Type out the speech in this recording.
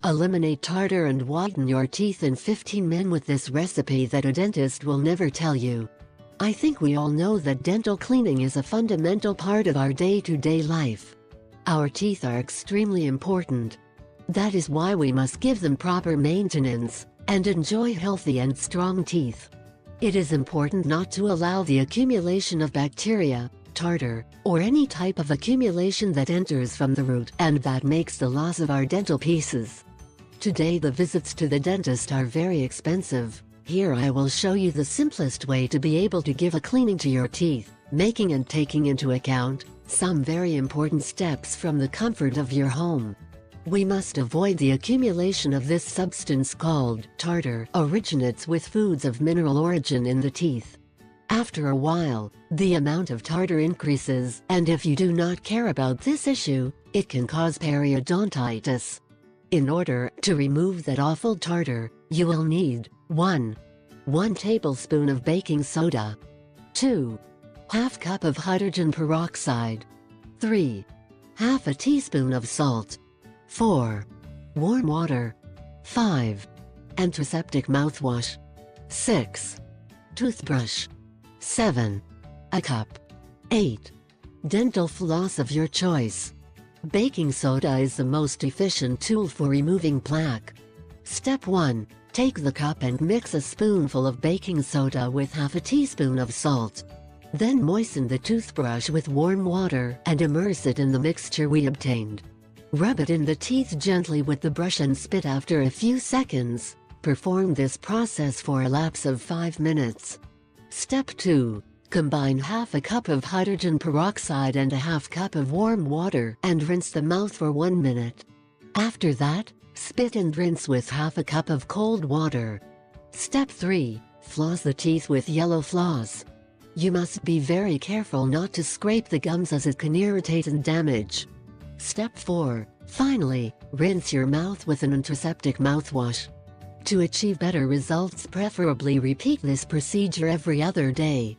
Eliminate tartar and whiten your teeth in 15 minutes with this recipe that a dentist will never tell you. I think we all know that dental cleaning is a fundamental part of our day-to-day life. Our teeth are extremely important. That is why we must give them proper maintenance and enjoy healthy and strong teeth. It is important not to allow the accumulation of bacteria, tartar, or any type of accumulation that enters from the root and that makes the loss of our dental pieces. Today the visits to the dentist are very expensive. Here I will show you the simplest way to be able to give a cleaning to your teeth, making and taking into account some very important steps from the comfort of your home. We must avoid the accumulation of this substance called tartar, originates with foods of mineral origin in the teeth. After a while, the amount of tartar increases, and if you do not care about this issue, it can cause periodontitis. In order to remove that awful tartar, you will need 1 tablespoon of baking soda, 2 1/2 cup of hydrogen peroxide, 3 1/2 teaspoon of salt, 4 warm water, 5 antiseptic mouthwash, 6 toothbrush, 7 a cup, 8 dental floss of your choice. Baking soda is the most efficient tool for removing plaque. Step 1. Take the cup and mix a spoonful of baking soda with 1/2 teaspoon of salt. Then moisten the toothbrush with warm water and immerse it in the mixture we obtained. Rub it in the teeth gently with the brush and spit after a few seconds. Perform this process for a lapse of 5 minutes. Step 2. Combine 1/2 cup of hydrogen peroxide and 1/2 cup of warm water and rinse the mouth for 1 minute. After that, spit and rinse with 1/2 cup of cold water. Step 3. Floss the teeth with yellow floss. You must be very careful not to scrape the gums as it can irritate and damage. Step 4. Finally, rinse your mouth with an antiseptic mouthwash. To achieve better results, preferably repeat this procedure every other day.